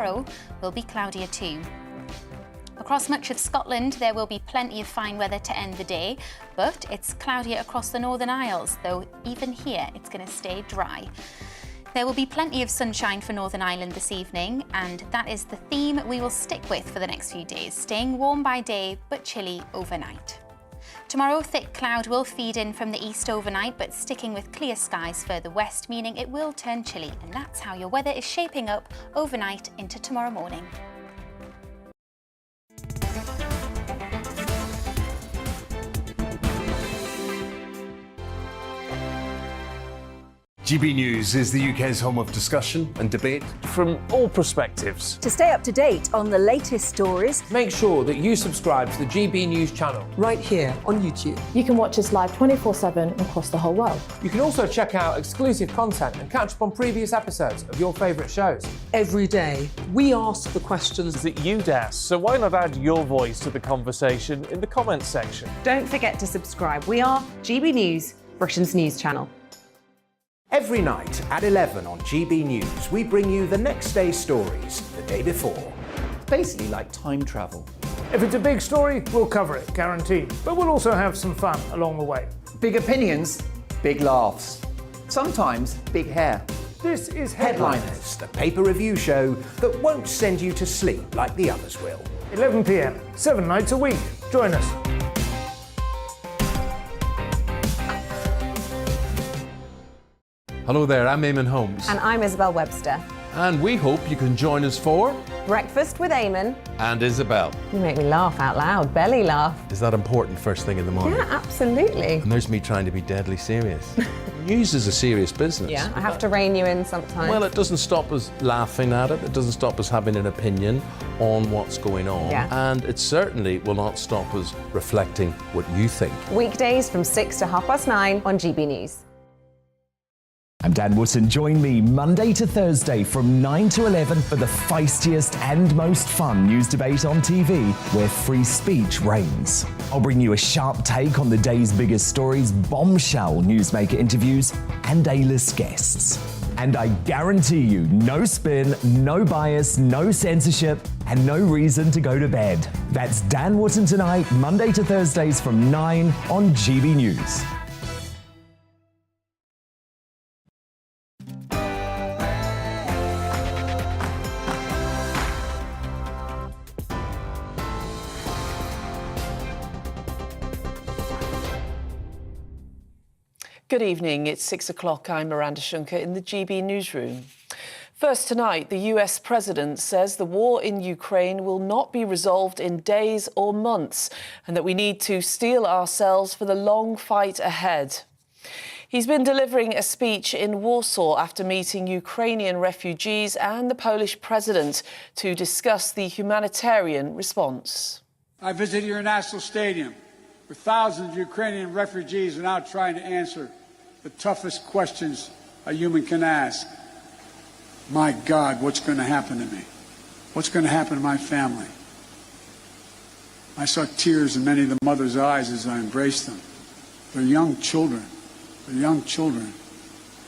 Tomorrow will be cloudier too. Across much of Scotland, there will be plenty of fine weather to end the day, but it's cloudier across the Northern Isles, though even here it's going to stay dry. There will be plenty of sunshine for Northern Ireland this evening, and that is the theme we will stick with for the next few days, staying warm by day but chilly overnight. Tomorrow, thick cloud will feed in from the east overnight, but sticking with clear skies further west, meaning it will turn chilly, and that's how your weather is shaping up overnight into tomorrow morning. GB News is the UK's home of discussion and debate. From all perspectives. To stay up to date on the latest stories, Make sure that you subscribe to the GB News channel. right here on YouTube. You can watch us live 24/7 across the whole world. You can also check out exclusive content and catch up on previous episodes of your favourite shows. Every day, we ask the questions That you'd ask, so why not add your voice to the conversation in the comments section? Don't forget to subscribe. We are GB News, Britain's news channel. Every night at 11 on GB News, we bring you the next day's stories the day before. Basically like time travel. If it's a big story, we'll cover it, guaranteed. But we'll also have some fun along the way. Big opinions, big laughs. Sometimes big hair. This is Headliners, the paper review show that won't send you to sleep like the others will. 11 p.m, 7 nights a week. Join us. Hello there, I'm Eamon Holmes. And I'm Isabel Webster. And we hope you can join us for... Breakfast with Eamon. And Isabel. You make me laugh out loud, belly laugh. Is that important first thing in the morning? Yeah, absolutely. And there's me trying to be deadly serious. News is a serious business. Yeah, I have to rein you in sometimes. Well, it doesn't stop us laughing at it. It doesn't stop us having an opinion on what's going on. Yeah. And it certainly will not stop us reflecting what you think. Weekdays from 6 to 9:30 on GB News. I'm Dan Wootton. Join me Monday to Thursday from 9 to 11 for the feistiest and most fun news debate on TV, where free speech reigns. I'll bring you a sharp take on the day's biggest stories, bombshell newsmaker interviews, and A-list guests. And I guarantee you, no spin, no bias, no censorship, and no reason to go to bed. That's Dan Wootton Tonight, Monday to Thursdays from 9 on GB News. Good evening, it's 6 o'clock. I'm Miranda Shunker in the GB newsroom. First tonight, the US president says the war in Ukraine will not be resolved in days or months and that we need to steel ourselves for the long fight ahead. He's been delivering a speech in Warsaw after meeting Ukrainian refugees and the Polish president to discuss the humanitarian response. I visited your national stadium where thousands of Ukrainian refugees are now trying to answer the toughest questions a human can ask. My God, what's going to happen to me? What's going to happen to my family? I saw tears in many of the mothers' eyes as I embraced them. They're young children. They're young children,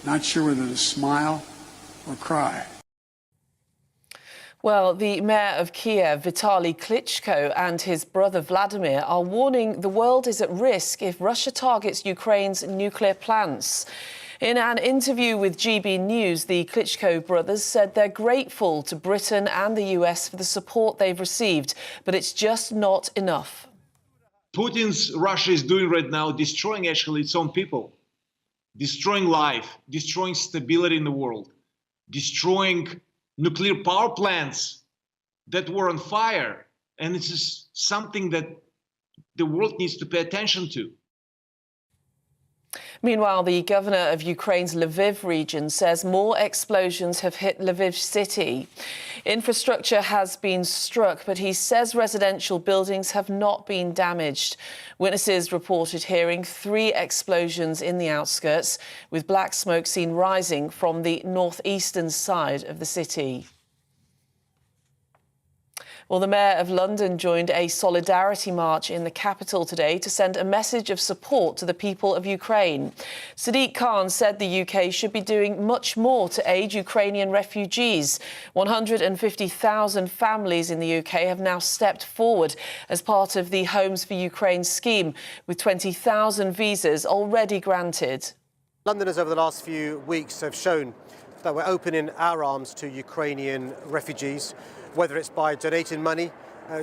not sure whether to smile or cry. Well, the mayor of Kiev, Vitaly Klitschko, and his brother Vladimir are warning the world is at risk if Russia targets Ukraine's nuclear plants. In an interview with GB News, the Klitschko brothers said they're grateful to Britain and the US for the support they've received, but it's just not enough. Putin's Russia is doing right now, destroying actually its own people, destroying life, destroying stability in the world, destroying nuclear power plants that were on fire. And this is something that the world needs to pay attention to. Meanwhile, the governor of Ukraine's Lviv region says more explosions have hit Lviv city. Infrastructure has been struck, but he says residential buildings have not been damaged. Witnesses reported hearing 3 explosions in the outskirts, with black smoke seen rising from the northeastern side of the city. Well, the Mayor of London joined a solidarity march in the capital today to send a message of support to the people of Ukraine. Sadiq Khan said the UK should be doing much more to aid Ukrainian refugees. 150,000 families in the UK have now stepped forward as part of the Homes for Ukraine scheme, with 20,000 visas already granted. Londoners over the last few weeks have shown that we're opening our arms to Ukrainian refugees, whether it's by donating money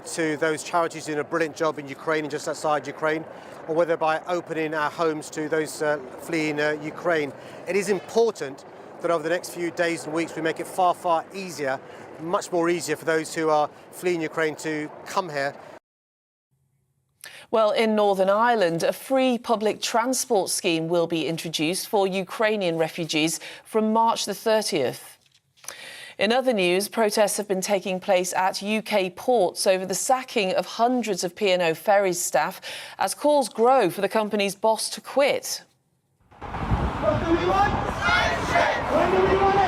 to those charities doing a brilliant job in Ukraine and just outside Ukraine, or whether by opening our homes to those fleeing Ukraine. It is important that over the next few days and weeks we make it far, far easier, much more easier for those who are fleeing Ukraine to come here. Well, in Northern Ireland, a free public transport scheme will be introduced for Ukrainian refugees from March the 30th. In other news, protests have been taking place at UK ports over the sacking of hundreds of P&O Ferries staff as calls grow for the company's boss to quit. What do we want? When do we want it?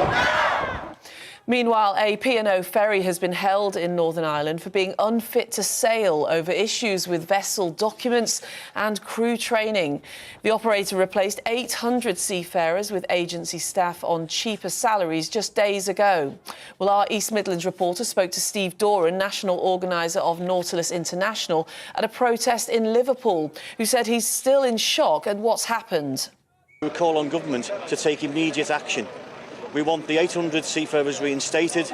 Meanwhile, a P&O ferry has been held in Northern Ireland for being unfit to sail over issues with vessel documents and crew training. The operator replaced 800 seafarers with agency staff on cheaper salaries just days ago. Well, our East Midlands reporter spoke to Steve Doran, national organiser of Nautilus International, at a protest in Liverpool, who said he's still in shock at what's happened. We call on government to take immediate action. We want the 800 seafarers reinstated,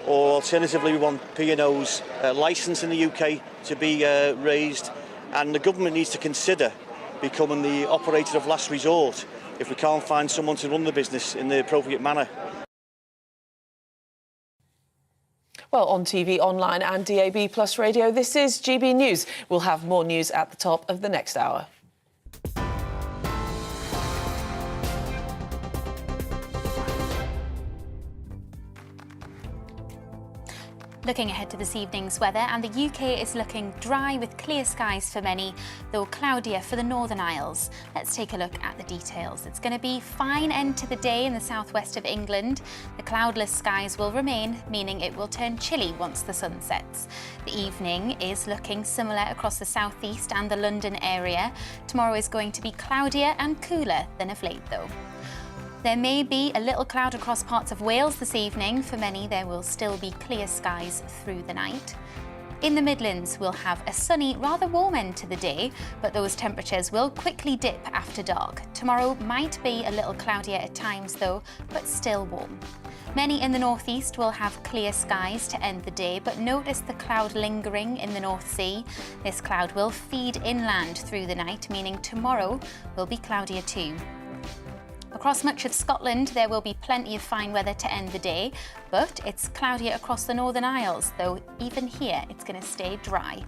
or alternatively we want P&O's licence in the UK to be raised, and the government needs to consider becoming the operator of last resort if we can't find someone to run the business in the appropriate manner. Well, on TV, online and DAB+ radio, this is GB News. We'll have more news at the top of the next hour. Looking ahead to this evening's weather, and the UK is looking dry with clear skies for many, though cloudier for the Northern Isles. Let's take a look at the details. It's going to be fine end to the day in the southwest of England. The cloudless skies will remain, meaning it will turn chilly once the sun sets. The evening is looking similar across the southeast and the London area. Tomorrow is going to be cloudier and cooler than of late, though. There may be a little cloud across parts of Wales this evening. For many, there will still be clear skies through the night. In the Midlands, we'll have a sunny, rather warm end to the day, but those temperatures will quickly dip after dark. Tomorrow might be a little cloudier at times, though, but still warm. Many in the northeast will have clear skies to end the day, but notice the cloud lingering in the North Sea. This cloud will feed inland through the night, meaning tomorrow will be cloudier too. Across much of Scotland, there will be plenty of fine weather to end the day, but it's cloudier across the Northern Isles, though even here it's going to stay dry.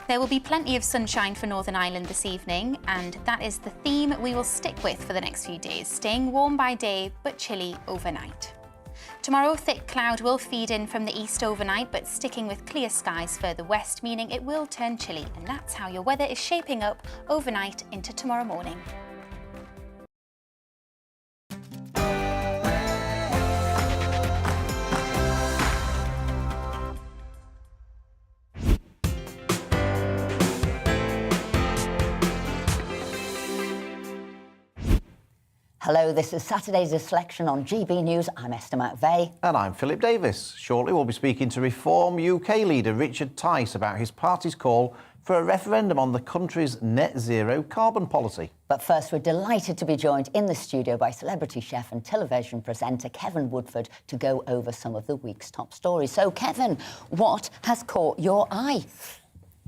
There will be plenty of sunshine for Northern Ireland this evening, and that is the theme we will stick with for the next few days, staying warm by day but chilly overnight. Tomorrow, thick cloud will feed in from the east overnight, but sticking with clear skies further west, meaning it will turn chilly, and that's how your weather is shaping up overnight into tomorrow morning. Hello, this is Saturday's Selection on GB News. I'm Esther McVeigh. And I'm Philip Davis. Shortly we'll be speaking to Reform UK leader Richard Tice about his party's call for a referendum on the country's net zero carbon policy. But first, we're delighted to be joined in the studio by celebrity chef and television presenter Kevin Woodford to go over some of the week's top stories. So, Kevin, what has caught your eye?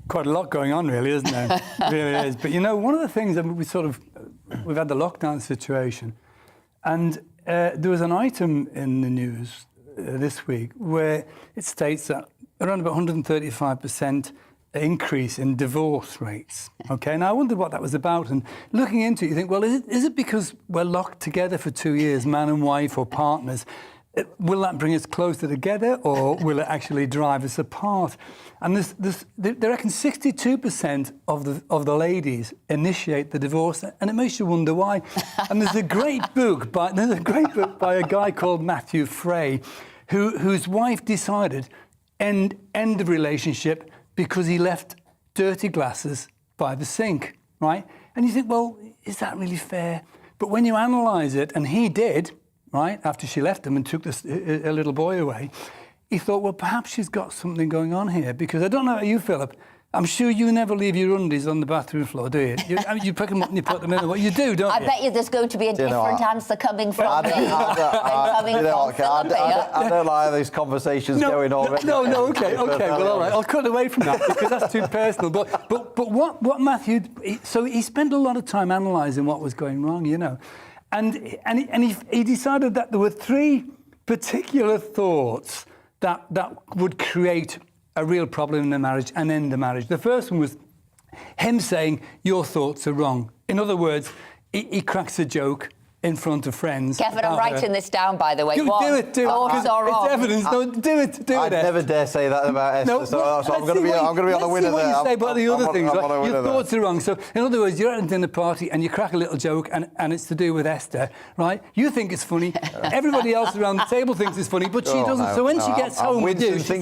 Quite a lot going on, really, isn't there? It really is. But, you know, one of the things that we've had the lockdown situation, and there was an item in the news this week where it states that around about 135% increase in divorce rates. OK, now I wondered what that was about, and looking into it, you think, well, is it because we're locked together for 2 years, man and wife or partners? Will that bring us closer together, or will it actually drive us apart? And they reckon 62% of the ladies initiate the divorce, and it makes you wonder why. And there's a great book by a guy called Matthew Frey, whose wife decided end of relationship because he left dirty glasses by the sink, right? And you think, well, is that really fair? But when you analyse it, and he did, right, after she left him and took a little boy away, he thought, well, perhaps she's got something going on here, because I don't know how you, Philip, I'm sure you never leave your undies on the bathroom floor, do you? You pick them up and you put them in. What you do, don't you? I bet you there's going to be a different answer coming from me. I don't like these conversations going already. No, okay, well, all right, I'll cut away from that because that's too personal. But what Matthew, so he spent a lot of time analysing what was going wrong, you know, and he decided that there were 3 particular thoughts that would create a real problem in the marriage and end the marriage. The first one was him saying, your thoughts are wrong. In other words, he cracks a joke in front of friends. Kevin, I'm writing this down, by the way. Do it. Thoughts are wrong. It's evidence. No, do it. I'd never dare say that about Esther, so I'm going to be on the winner there. Let's see what you say about the other things. Right? Your thoughts are wrong. So, in other words, you're at a dinner party and you crack a little joke and it's to do with Esther, right? You think it's funny. Everybody else around the table thinks it's funny, but she doesn't. So when she gets home with you, she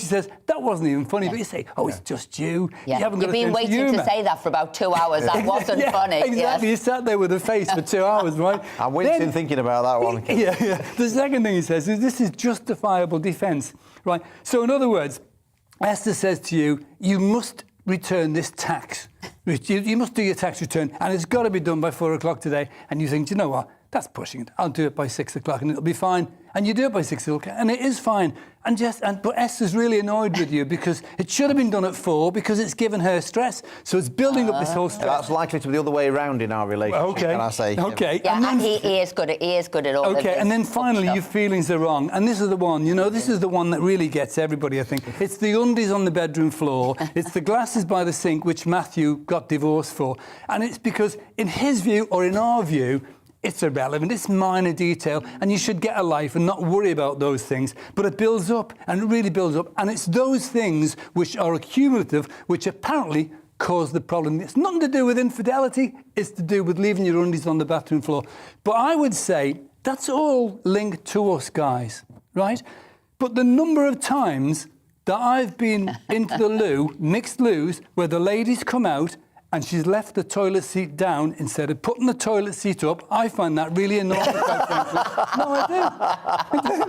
says, that wasn't even funny. But you say, it's just you. Yeah. You haven't got You've been waiting to say that for about 2 hours. That wasn't funny. Exactly. You sat there with a face for 2 hours, right? I'm wincing thinking about that one. Yeah. The second thing he says is this is justifiable defence, right? So in other words, Esther says to you, you must return this tax. You must do your tax return, and it's got to be done by 4 o'clock today. And you think, do you know what? That's pushing it. I'll do it by 6 o'clock and it'll be fine. And you do it by 6 o'clock and it is fine. But Esther's really annoyed with you because it should have been done at 4 because it's given her stress. So it's building up this whole stress. That's likely to be the other way around in our relationship, can I say? Okay. Yeah, and he is good at all of this. Okay, and then finally your feelings are wrong. And this is the one, this is the one that really gets everybody, I think. It's the undies on the bedroom floor. It's the glasses by the sink, which Matthew got divorced for. And it's because in his view, or in our view, it's irrelevant, it's minor detail, and you should get a life and not worry about those things. But it builds up, and it really builds up. And it's those things which are accumulative, which apparently cause the problem. It's nothing to do with infidelity, it's to do with leaving your undies on the bathroom floor. But I would say that's all linked to us guys, right? But the number of times that I've been into the loo, mixed loos, where the ladies come out and she's left the toilet seat down instead of putting the toilet seat up, I find that really annoying. No, I do.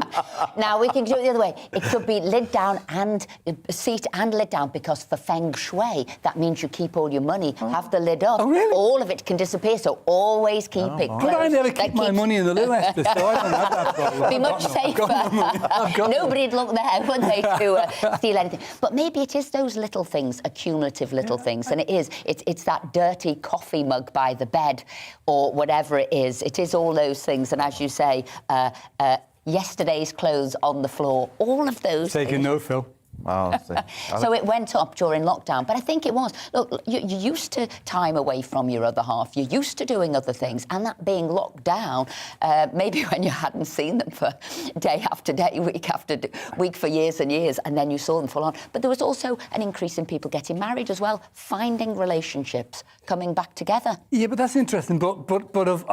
Now, we can do it the other way. It could be lid down and seat and lid down, because for feng shui, that means you keep all your money, have the lid up. Oh, really? All of it can disappear, so always keep it closed. But I never keep my money in the loo, Esther, so I don't have that problem. Be much safer. Nobody'd look there, would they, to steal anything. But maybe it is those little things, accumulative little things, and it is. It's that dirty coffee mug by the bed or whatever it is. It is all those things. And as you say, yesterday's clothes on the floor, all of those Taking note, Phil. Oh, so it went up during lockdown, but I think it was. Look, you're used to time away from your other half. You're used to doing other things, and that being locked down, maybe when you hadn't seen them for day after day, week after week for years and years, and then you saw them full on. But there was also an increase in people getting married as well, finding relationships, coming back together. Yeah, but that's interesting. But of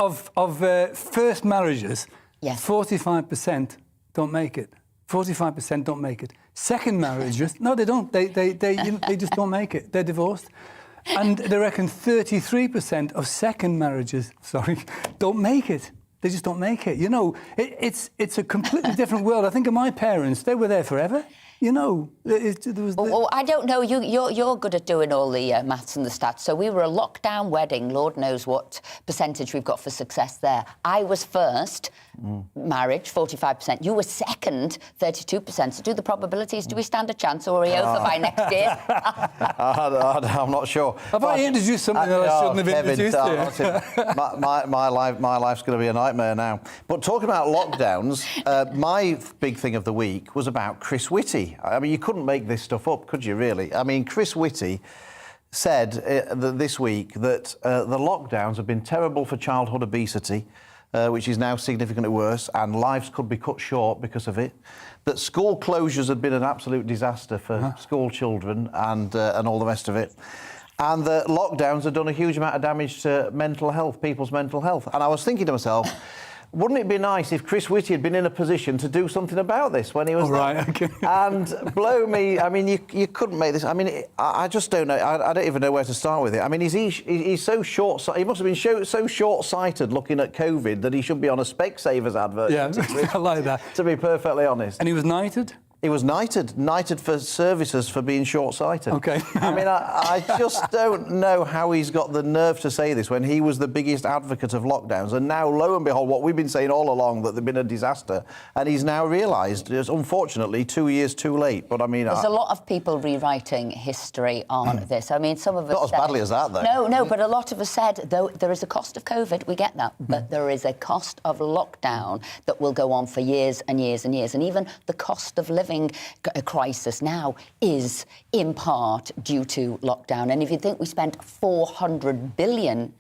first marriages, 45% don't make it. 45% don't make it. Second marriages, no, they don't. They just don't make it. They're divorced. And they reckon 33% of second marriages, don't make it. They just don't make it. You know, it's a completely different world. I think of my parents, they were there forever. You know, there was... I don't know. You're good at doing all the maths and the stats. So we were a lockdown wedding. Lord knows what percentage we've got for success there. I was first, marriage, 45%. You were second, 32%. So do the probabilities. Do we stand a chance, or are we over by next year? I'm not sure. Have I introduced something that I shouldn't have introduced to? My life's going to be a nightmare now. But talking about lockdowns, my big thing of the week was about Chris Whitty. I mean, you couldn't make this stuff up, could you, really? I mean, Chris Whitty said this week that the lockdowns have been terrible for childhood obesity, which is now significantly worse, and lives could be cut short because of it. That school closures had been an absolute disaster for school children and all the rest of it. And that lockdowns have done a huge amount of damage to mental health, people's mental health. And I was thinking to myself, wouldn't it be nice if Chris Whitty had been in a position to do something about this when he was there? Okay. And blow me, I mean, you couldn't make this. I mean, I just don't know. I don't even know where to start with it. I mean, he's so short-sighted. He must have been so short-sighted looking at COVID that he should be on a Specsavers advert. Yeah, I like that. To be perfectly honest. And he was knighted? He was knighted for services for being short-sighted. OK. I mean, I just don't know how he's got the nerve to say this when he was the biggest advocate of lockdowns. And now, lo and behold, what we've been saying all along, that they've been a disaster. And he's now realised, unfortunately, 2 years too late. But I mean... There's a lot of people rewriting history on this. I mean, some of us... Not as badly as that, though. No, but a lot of us said, though, there is a cost of COVID, we get that, but there is a cost of lockdown that will go on for years and years and years. And even the cost of living crisis now is in part due to lockdown. And if you think we spent 400 billion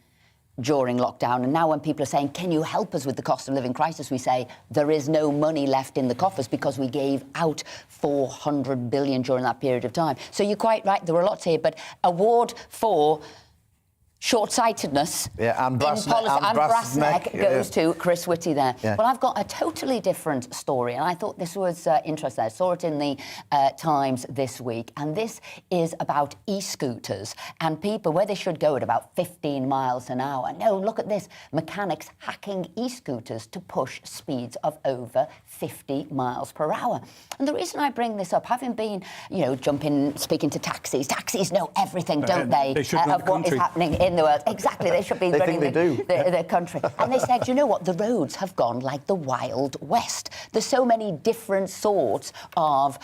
during lockdown, and now when people are saying, can you help us with the cost of living crisis, we say there is no money left in the coffers because we gave out 400 billion during that period of time. So you're quite right, there were lots here, but award for short-sightedness and brass neck goes to Chris Whitty there. Yeah. Well, I've got a totally different story, and I thought this was interesting. I saw it in the Times this week, and this is about e-scooters and people where they should go at about 15 miles an hour. No, look at this. Mechanics hacking e-scooters to push speeds of over 50 miles per hour. And the reason I bring this up, having been, speaking to taxis know everything, don't they? They should of what is happening in the world. Exactly, they should be running the country. And they said, you know what, the roads have gone like the Wild West. There's so many different sorts of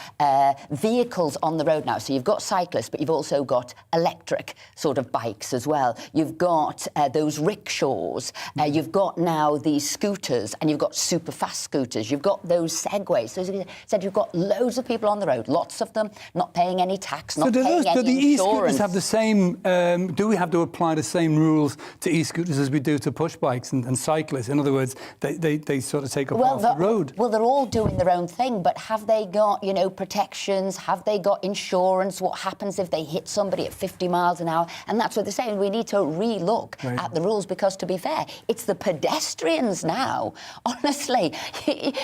vehicles on the road now. So you've got cyclists, but you've also got electric sort of bikes as well. You've got those rickshaws. You've got now these scooters, and you've got super fast scooters. You've got those Segways. So as I said, you've got loads of people on the road, lots of them not paying any tax, not paying any insurance. Do the e-scooters have the same, do we have to apply the same rules to e-scooters as we do to push bikes and cyclists? In other words, they sort of take up half the road. Well, they're all doing their own thing, but have they got, protections? Have they got insurance? What happens if they hit somebody at 50 miles an hour? And that's what they're saying. We need to re-look at the rules because, to be fair, it's the pedestrians now. Honestly,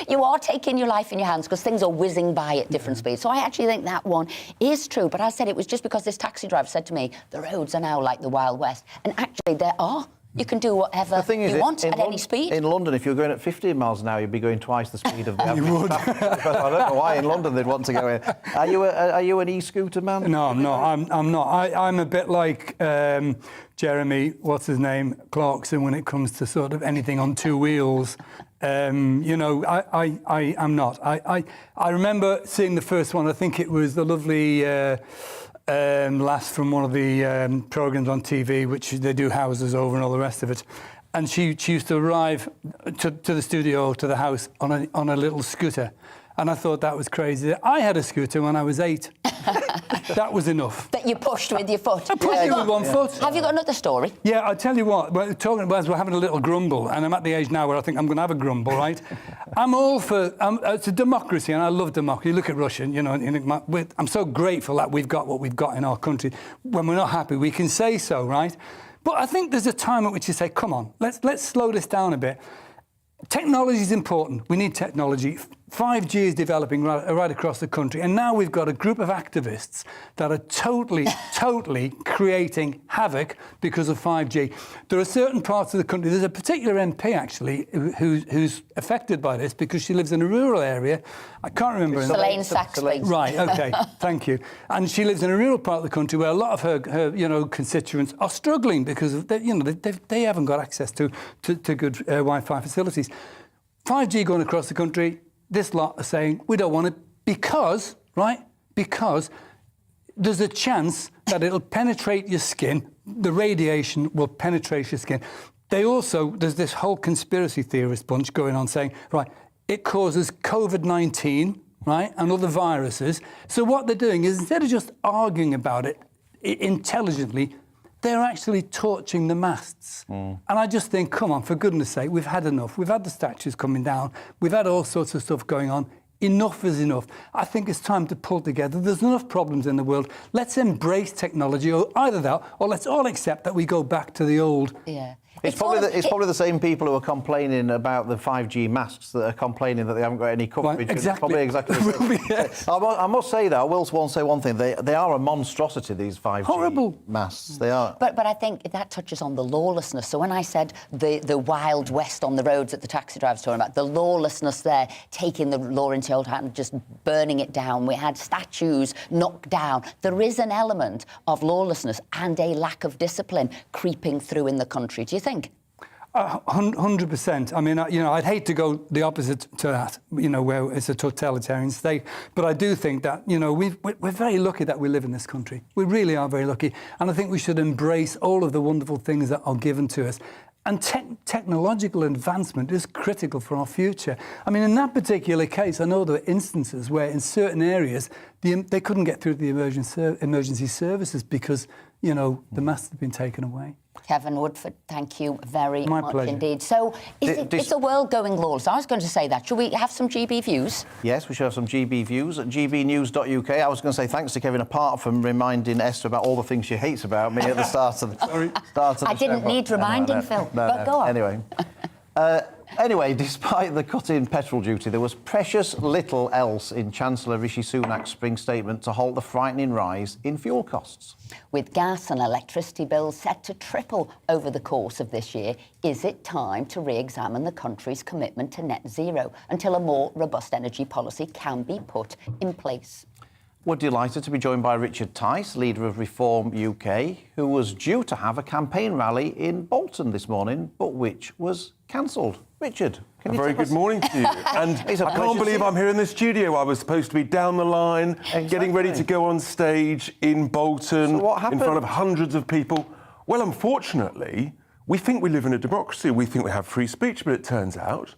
you are taking your life in your hands because things are whizzing by at different speeds. So I actually think that one is true. But I said it was just because this taxi driver said to me, the roads are now like the Wild West. And actually, there are. You can do whatever you want at any speed. In London, if you're going at 15 miles an hour, you'd be going twice the speed of the average traffic. Because I don't know why in London they'd want to go in. Are you an e-scooter man? No, I'm not. I'm not. I'm a bit like Jeremy, what's his name, Clarkson, when it comes to sort of anything on two wheels. I'm not. I remember seeing the first one. I think it was the lovely lass from one of the programmes on TV, which they do houses over and all the rest of it. And she used to arrive to the studio, to the house, on a little scooter. And I thought that was crazy. I had a scooter when I was 8. That was enough. That you pushed with your foot. I pushed it with one foot. Have you got another story? Yeah, I'll tell you what. We're talking about we're having a little grumble, and I'm at the age now where I think I'm going to have a grumble, right? I'm all for... it's a democracy, and I love democracy. Look at Russia, I'm so grateful that we've got what we've got in our country. When we're not happy, we can say so, right? But I think there's a time at which you say, come on, let's slow this down a bit. Technology is important. We need technology. 5G is developing right across the country. And now we've got a group of activists that are totally creating havoc because of 5G. There are certain parts of the country, there's a particular MP, actually, who's affected by this because she lives in a rural area. I can't remember. Selene Saxby. Right, OK, thank you. And she lives in a rural part of the country where a lot of her constituents are struggling because they haven't got access to good Wi-Fi facilities. 5G going across the country, this lot are saying, we don't want it because there's a chance that it'll penetrate your skin, the radiation will penetrate your skin. There's this whole conspiracy theorist bunch going on saying, right, it causes COVID-19, right, and other viruses. So what they're doing is, instead of just arguing about it intelligently, they're actually torching the masts. And I just think, come on, for goodness sake, we've had enough. We've had the statues coming down. We've had all sorts of stuff going on. Enough is enough. I think it's time to pull together. There's enough problems in the world. Let's embrace technology, or either that, or let's all accept that we go back to the old. Yeah. It's probably the same people who are complaining about the 5G masks that are complaining that they haven't got any coverage. Right, exactly. Probably exactly the same. I must say, though, I will say one thing. They are a monstrosity, these 5G masks. They are. But I think that touches on the lawlessness. So when I said the Wild West on the roads that the taxi driver's talking about, the lawlessness there, taking the law into old hand and just burning it down. We had statues knocked down. There is an element of lawlessness and a lack of discipline creeping through in the country. Do you think? 100%. I mean, I'd hate to go the opposite to that, where it's a totalitarian state. But I do think that, we're very lucky that we live in this country. We really are very lucky. And I think we should embrace all of the wonderful things that are given to us. And technological advancement is critical for our future. I mean, in that particular case, I know there were instances where in certain areas they couldn't get through the emergency services because, the masks had been taken away. Kevin Woodford, thank you very much pleasure. indeed. So, is the world going lawless? I was going to say that. Should we have some GB views? Yes, we should have some GB views at gbnews.uk. I was going to say thanks to Kevin, apart from reminding Esther about all the things she hates about me at the start of the I didn't need reminding, Phil. But go on. Anyway. Anyway, despite the cut in petrol duty, there was precious little else in Chancellor Rishi Sunak's spring statement to halt the frightening rise in fuel costs. With gas and electricity bills set to triple over the course of this year, is it time to re-examine the country's commitment to net zero until a more robust energy policy can be put in place? We're delighted to be joined by Richard Tice, leader of Reform UK, who was due to have a campaign rally in Bolton this morning, but which was cancelled. Richard, can you very good morning to you. And I can't believe I'm here in the studio. I was supposed to be down the line, getting ready to go on stage in Bolton, So what happened? in front of hundreds of people. Well, unfortunately, we think we live in a democracy. We think we have free speech, but it turns out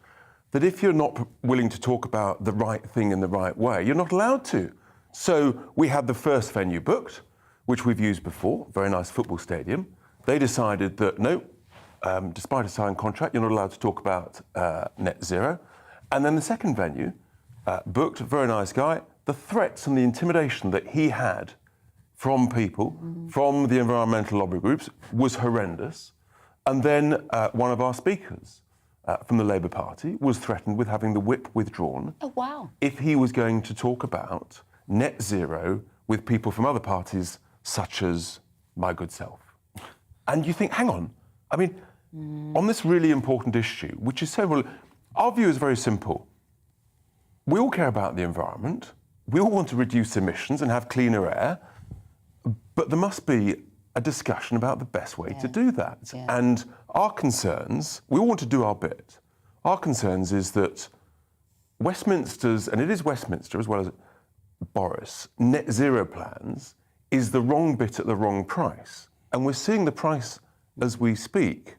that if you're not willing to talk about the right thing in the right way, you're not allowed to. So we had the first venue booked, which we've used before, very nice football stadium. They decided that, no, despite a signed contract, you're not allowed to talk about net zero. And then the second venue, booked, a very nice guy, the threats and the intimidation that he had from people, from the environmental lobby groups, was horrendous. And then one of our speakers from the Labour Party was threatened with having the whip withdrawn. Oh, wow. If he was going to talk about net zero with people from other parties, such as my good self. And you think, hang on, I mean, on this really important issue, which is so, well, our view is very simple. We all care about the environment. We all want to reduce emissions and have cleaner air, but there must be a discussion about the best way to do that. And our concerns, we all want to do our bit. Our concerns is that Westminster's, and it is Westminster as well as Boris, net zero plans is the wrong bit at the wrong price. And we're seeing the price as we speak.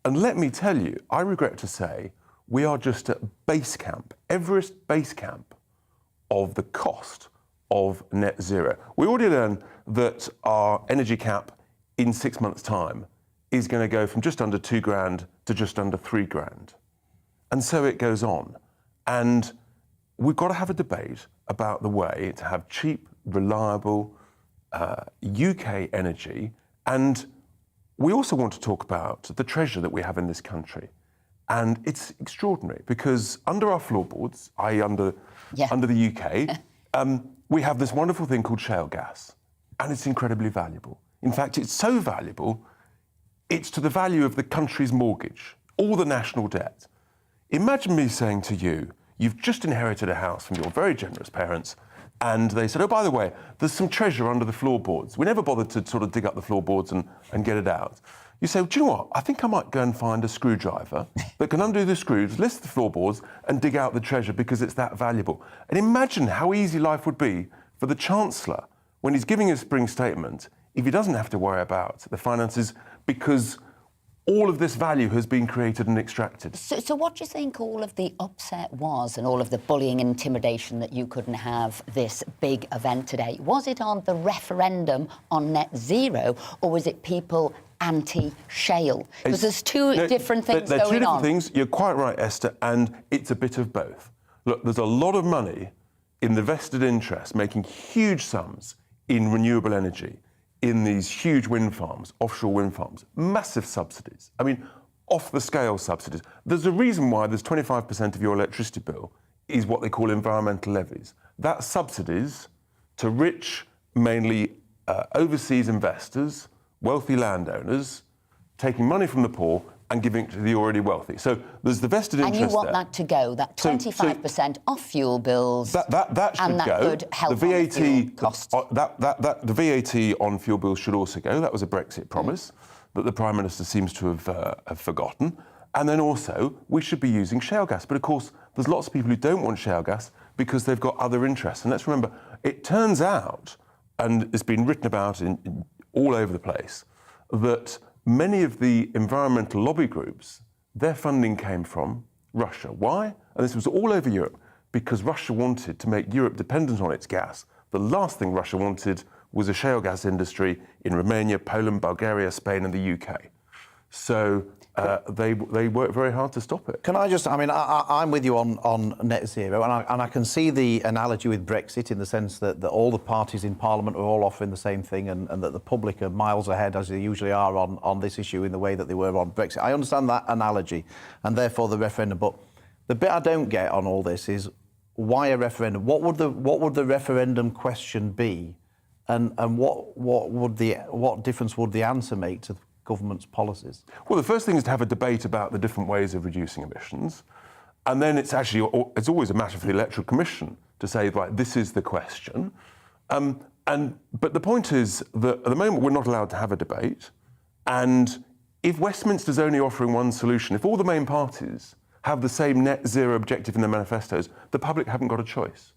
And let me tell you, I regret to say, we are just at base camp, Everest base camp of the cost of net zero. We already learned that our energy cap in 6 months' time is going to go from just under £2,000 to just under £3,000. And so it goes on. And we've got to have a debate about the way to have cheap, reliable UK energy. And we also want to talk about the treasure that we have in this country. And it's extraordinary because under our floorboards, i.e. under the UK, we have this wonderful thing called shale gas. And it's incredibly valuable. In fact, it's so valuable, it's to the value of the country's mortgage, all the national debt. Imagine me saying to you, you've just inherited a house from your very generous parents, and they said, oh, by the way, there's some treasure under the floorboards. We never bothered to sort of dig up the floorboards and get it out. You say, well, do you know what? I think I might go and find a screwdriver that can undo the screws, lift the floorboards, and dig out the treasure because it's that valuable. And imagine how easy life would be for the Chancellor when he's giving his spring statement if he doesn't have to worry about the finances because all of this value has been created and extracted. So what do you think all of the upset was and all of the bullying and intimidation that you couldn't have this big event today? Was it on the referendum on net zero or was it people anti-shale? Because there's two different things going on. They're two different things. You're quite right, Esther, and it's a bit of both. Look, there's a lot of money in the vested interest making huge sums in renewable energy, in these huge wind farms, offshore wind farms, massive subsidies. I mean, off-the-scale subsidies. There's a reason why there's 25% of your electricity bill is what they call environmental levies. That's subsidies to rich, mainly overseas investors, wealthy landowners, taking money from the poor and giving it to the already wealthy. So there's the vested interest there. And you want that to go, that 25% off fuel bills. That should and that go. could help the VAT, on the fuel costs. The VAT on fuel bills should also go. That was a Brexit promise that the Prime Minister seems to have forgotten. And then also, we should be using shale gas. But of course, there's lots of people who don't want shale gas because they've got other interests. And let's remember, it turns out, and it's been written about in all over the place, that many of the environmental lobby groups, their funding came from Russia. Why? And this was all over Europe, because Russia wanted to make Europe dependent on its gas. The last thing Russia wanted was a shale gas industry in Romania, Poland, Bulgaria, Spain and the UK. So they worked very hard to stop it. Can I just, I mean, I'm with you on net zero, and I can see the analogy with Brexit in the sense that all the parties in Parliament are all offering the same thing, and that the public are miles ahead, as they usually are on this issue in the way that they were on Brexit. I understand that analogy, and therefore the referendum. But the bit I don't get on all this is why a referendum? What would the referendum question be, and what difference would the answer make to government's policies? Well, the first thing is to have a debate about the different ways of reducing emissions. And then it's always a matter for the Electoral Commission to say, right, this is the question. But the point is that at the moment we're not allowed to have a debate. And if Westminster's only offering one solution, if all the main parties have the same net zero objective in their manifestos, the public haven't got a choice.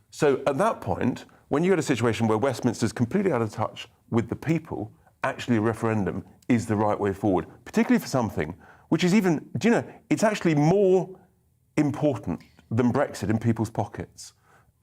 So at that point, when you get a situation where Westminster's completely out of touch with the people, actually a referendum is the right way forward, particularly for something which is even, do you know, it's actually more important than Brexit in people's pockets.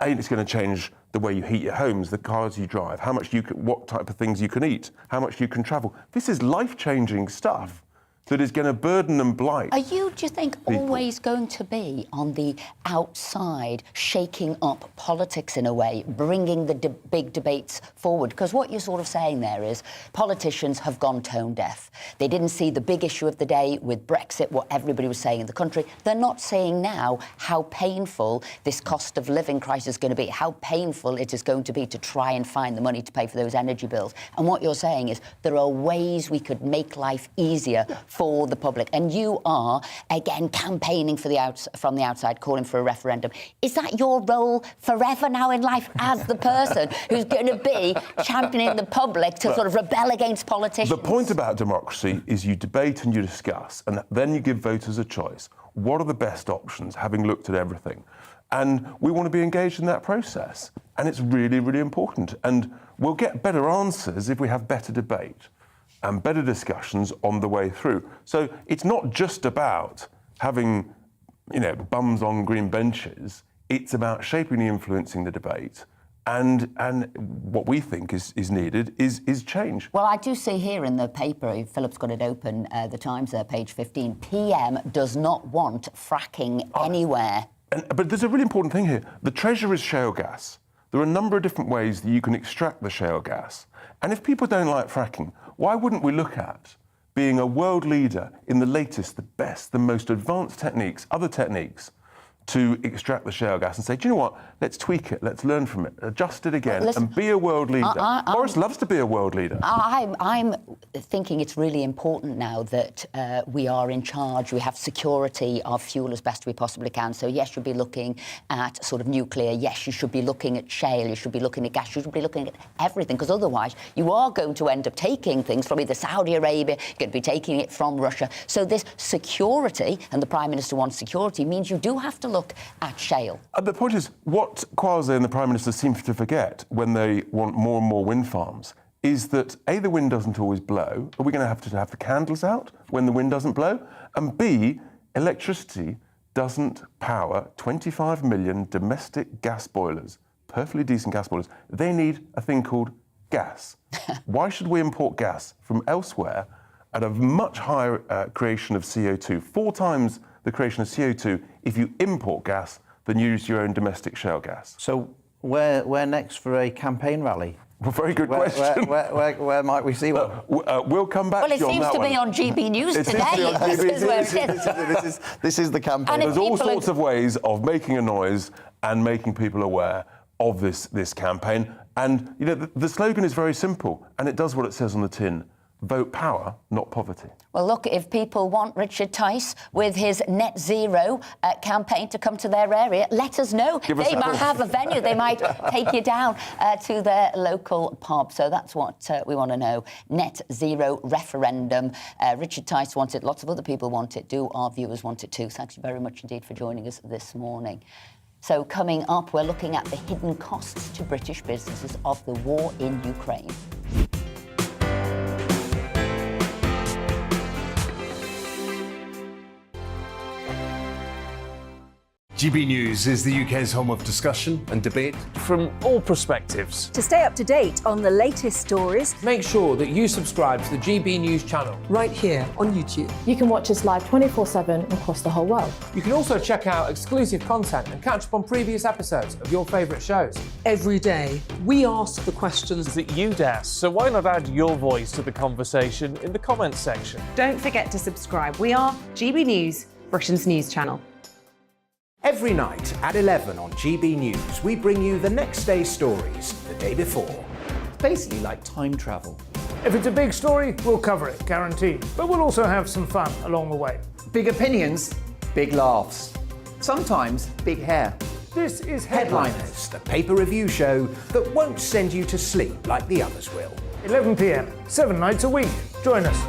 It's going to change the way you heat your homes, the cars you drive, how much what type of things you can eat, how much you can travel. This is life-changing stuff that is going to burden and blight. Are you, do you think, people. always going to be on the outside, shaking up politics in a way, bringing the big debates forward? Because what you're sort of saying there is politicians have gone tone deaf. They didn't see the big issue of the day with Brexit, what everybody was saying in the country. They're not saying now how painful this cost of living crisis is going to be, how painful it is going to be to try and find the money to pay for those energy bills. And what you're saying is there are ways we could make life easier for the public, and you are again campaigning from the outside, calling for a referendum. Is that your role forever now in life as the person who's going to be championing the public to sort of rebel against politicians? The point about democracy is you debate and you discuss, and then you give voters a choice. What are the best options, having looked at everything? And we want to be engaged in that process, and it's really, really important. And we'll get better answers if we have better debate and better discussions on the way through. So it's not just about having, you know, bums on green benches. It's about shaping and influencing the debate. And what we think is needed is change. Well, I do see here in the paper, Philip's got it open, the Times there, page 15, PM does not want fracking anywhere. But there's a really important thing here. The treasure is shale gas. There are a number of different ways that you can extract the shale gas. And if people don't like fracking, why wouldn't we look at being a world leader in the latest, the best, the most advanced techniques, other techniques, to extract the shale gas and say, do you know what, let's tweak it, let's learn from it, adjust it again, and be a world leader. Boris loves to be a world leader. I'm thinking it's really important now that we are in charge, we have security of fuel as best we possibly can. So yes, you'll be looking at sort of nuclear, yes, you should be looking at shale, you should be looking at gas, you should be looking at everything, because otherwise you are going to end up taking things from either Saudi Arabia, you're going to be taking it from Russia. So this security, and the Prime Minister wants security, means you do have to look at shale. The point is, what Kwasi and the Prime Minister seem to forget when they want more and more wind farms is that A, the wind doesn't always blow. Are we going to have the candles out when the wind doesn't blow? And B, electricity doesn't power 25 million domestic gas boilers, perfectly decent gas boilers. They need a thing called gas. Why should we import gas from elsewhere at a much higher creation of CO2, 4 times the creation of CO2 if you import gas than use your own domestic shale gas? So where next for a campaign rally? Well, very good question. Where might we see one? We'll come back Well, it to you on seems that to one. be on GB News It today. seems to be on GB This is where it is. This is the campaign. And if There's all people sorts of ways of making a noise and making people aware of this campaign. And, you know, the slogan is very simple, and it does what it says on the tin. Vote power, not poverty. Well, look, if people want Richard Tice with his net zero campaign to come to their area, let us know. Give us They a might call. have a venue. They might take you down to their local pub. So that's what we want to know. Net zero referendum. Richard Tice wants it. Lots of other people want it. Do our viewers want it too? Thanks very much indeed for joining us this morning. So coming up, we're looking at the hidden costs to British businesses of the war in Ukraine. GB News is the UK's home of discussion and debate from all perspectives. To stay up to date on the latest stories, Make sure that you subscribe to the GB News channel. Right here on YouTube. You can watch us live 24/7 across the whole world. You can also check out exclusive content and catch up on previous episodes of your favourite shows. Every day, we ask the questions that you'd ask, so why not add your voice to the conversation in the comments section? Don't forget to subscribe. We are GB News, Britain's news channel. Every night at 11 on GB News, we bring you the next day's stories the day before. It's basically like time travel. If it's a big story, we'll cover it, guaranteed. But we'll also have some fun along the way. Big opinions, big laughs. Sometimes big hair. This is Headliners, the paper review show that won't send you to sleep like the others will. 11 p.m, 7 nights a week. Join us.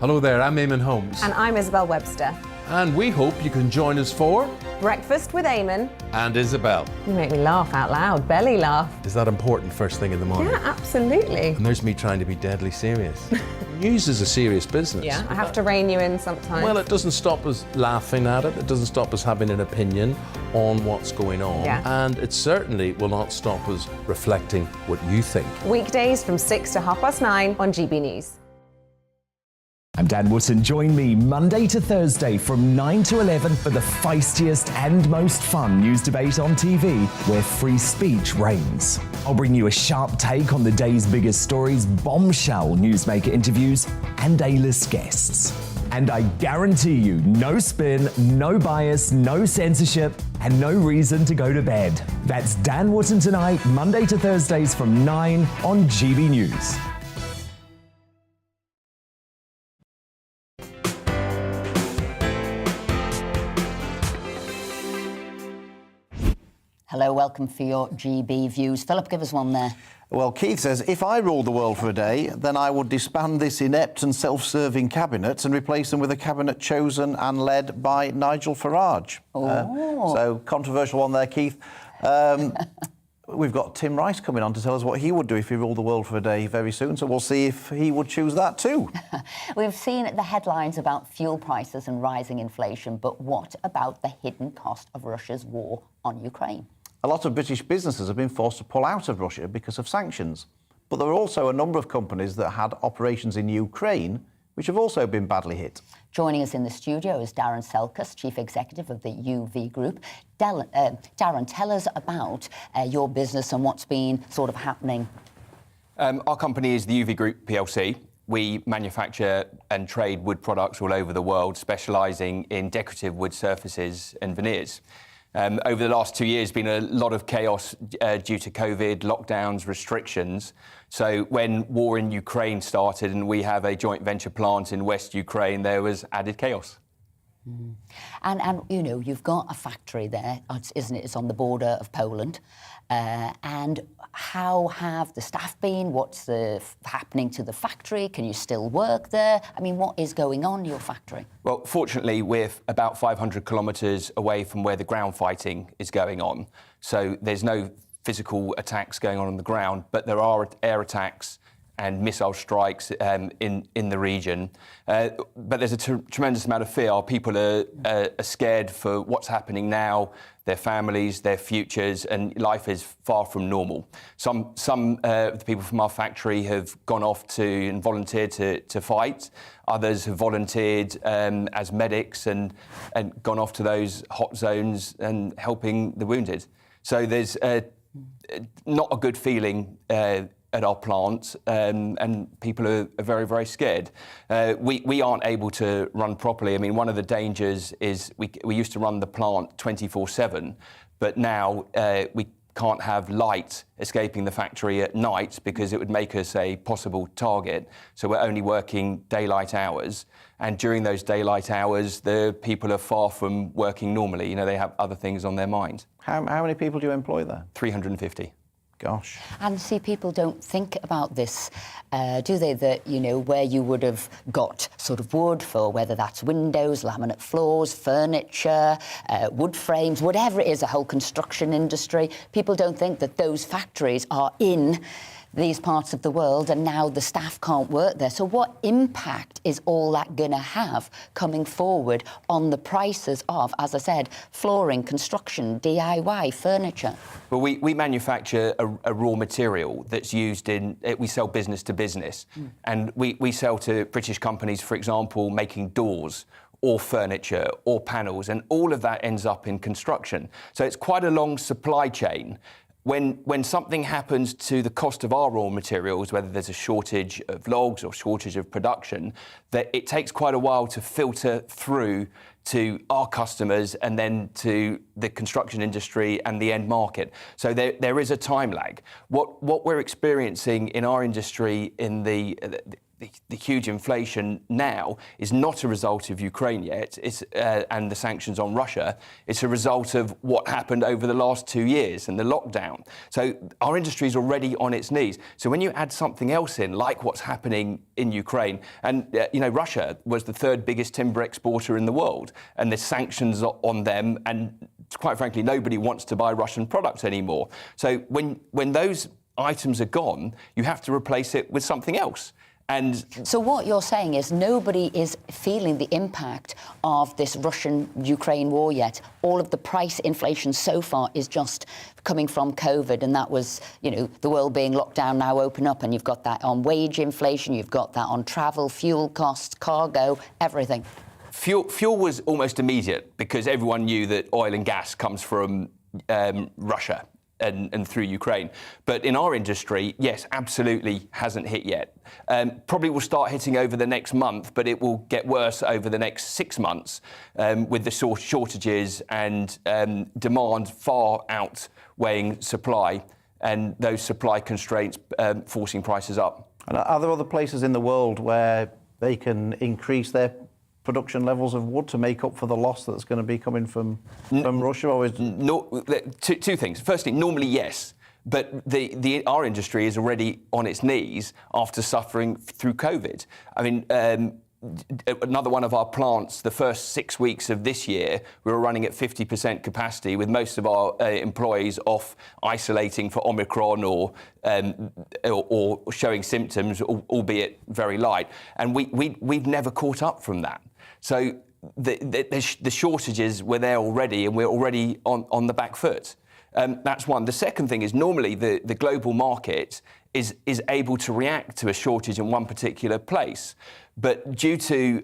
Hello there, I'm Eamon Holmes. And I'm Isabel Webster. And we hope you can join us for Breakfast with Eamon. And Isabel. You make me laugh out loud, belly laugh. Is that important first thing in the morning? Yeah, absolutely. And there's me trying to be deadly serious. News is a serious business. Yeah, I have to rein you in sometimes. Well, it doesn't stop us laughing at it. It doesn't stop us having an opinion on what's going on. Yeah. And it certainly will not stop us reflecting what you think. Weekdays from 6 to 9:30 on GB News. I'm Dan Wootton. Join me Monday to Thursday from 9 to 11 for the feistiest and most fun news debate on TV, where free speech reigns. I'll bring you a sharp take on the day's biggest stories, bombshell newsmaker interviews, and A-list guests. And I guarantee you, no spin, no bias, no censorship, and no reason to go to bed. That's Dan Wootton tonight, Monday to Thursdays from 9 on GB News. Hello, welcome for your GB views. Philip, give us one there. Well, Keith says, if I ruled the world for a day, then I would disband this inept and self-serving cabinet and replace them with a cabinet chosen and led by Nigel Farage. So, controversial one there, Keith. We've got Tim Rice coming on to tell us what he would do if he ruled the world for a day very soon, so we'll see if he would choose that too. We've seen the headlines about fuel prices and rising inflation, but what about the hidden cost of Russia's war on Ukraine? A lot of British businesses have been forced to pull out of Russia because of sanctions. But there are also a number of companies that had operations in Ukraine which have also been badly hit. Joining us in the studio is Darren Selkis, Chief Executive of the YouView Group. Darren, tell us about your business and what's been sort of happening. Our company is the YouView Group PLC. We manufacture and trade wood products all over the world, specialising in decorative wood surfaces and veneers. Over the last 2 years, been a lot of chaos due to COVID, lockdowns, restrictions. So when war in Ukraine started and we have a joint venture plant in West Ukraine, there was added chaos. And you know, you've got a factory there, isn't it? It's on the border of Poland. And how have the staff been? What's happening to the factory? Can you still work there? I mean, what is going on in your factory? Well, fortunately, we're about 500 kilometres away from where the ground fighting is going on. So there's no physical attacks going on the ground, but there are air attacks and missile strikes in the region. But there's a tremendous amount of fear. People are scared for what's happening now, their families, their futures, and life is far from normal. Some of the people from our factory have gone off and volunteered to fight. Others have volunteered as medics and gone off to those hot zones and helping the wounded. So there's not a good feeling at our plant, and people are very, very scared. We aren't able to run properly. I mean, one of the dangers is we used to run the plant 24/7, but now we can't have light escaping the factory at night because it would make us a possible target. So we're only working daylight hours. And during those daylight hours, the people are far from working normally. You know, they have other things on their mind. How many people do you employ there? 350. Gosh. And see, people don't think about this, do they? That, you know, where you would have got sort of wood for, whether that's windows, laminate floors, furniture, wood frames, whatever it is, a whole construction industry. People don't think that those factories are in these parts of the world, and now the staff can't work there. So what impact is all that going to have coming forward on the prices of, as I said, flooring, construction, DIY, furniture? Well, we manufacture a raw material that's used we sell business to business. And we sell to British companies, for example, making doors or furniture or panels, and all of that ends up in construction. So it's quite a long supply chain. When something happens to the cost of our raw materials, whether there's a shortage of logs or shortage of production, that it takes quite a while to filter through to our customers and then to the construction industry and the end market. So there is a time lag. What we're experiencing in our industry in the huge inflation now is not a result of Ukraine yet, and the sanctions on Russia. It's a result of what happened over the last 2 years and the lockdown. So our industry is already on its knees. So when you add something else in, like what's happening in Ukraine, and Russia was the third biggest timber exporter in the world, and there's sanctions on them, and quite frankly, nobody wants to buy Russian products anymore. So when those items are gone, you have to replace it with something else. And so what you're saying is nobody is feeling the impact of this Russian-Ukraine war yet. All of the price inflation so far is just coming from COVID, and that was, the world being locked down, now open up, and you've got that on wage inflation, you've got that on travel, fuel costs, cargo, everything. Fuel was almost immediate because everyone knew that oil and gas comes from Russia and through Ukraine. But in our industry, yes, absolutely hasn't hit yet. Probably will start hitting over the next month, but it will get worse over the next 6 months with the shortages and demand far outweighing supply, and those supply constraints forcing prices up. And are there other places in the world where they can increase their production levels of wood to make up for the loss that's going to be coming from Russia? Or two things. Firstly, normally yes, but our industry is already on its knees after suffering through COVID. I mean, another one of our plants, the first 6 weeks of this year, we were running at 50% capacity with most of our employees off isolating for Omicron or showing symptoms, albeit very light. And we've never caught up from that. So the shortages were there already, and we're already on the back foot. That's one. The second thing is normally the global market is able to react to a shortage in one particular place. But due to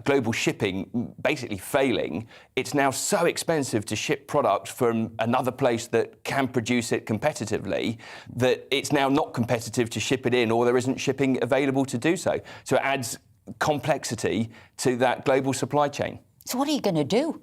global shipping basically failing, it's now so expensive to ship product from another place that can produce it competitively that it's now not competitive to ship it in, or there isn't shipping available to do so. So it adds complexity to that global supply chain. So what are you going to do?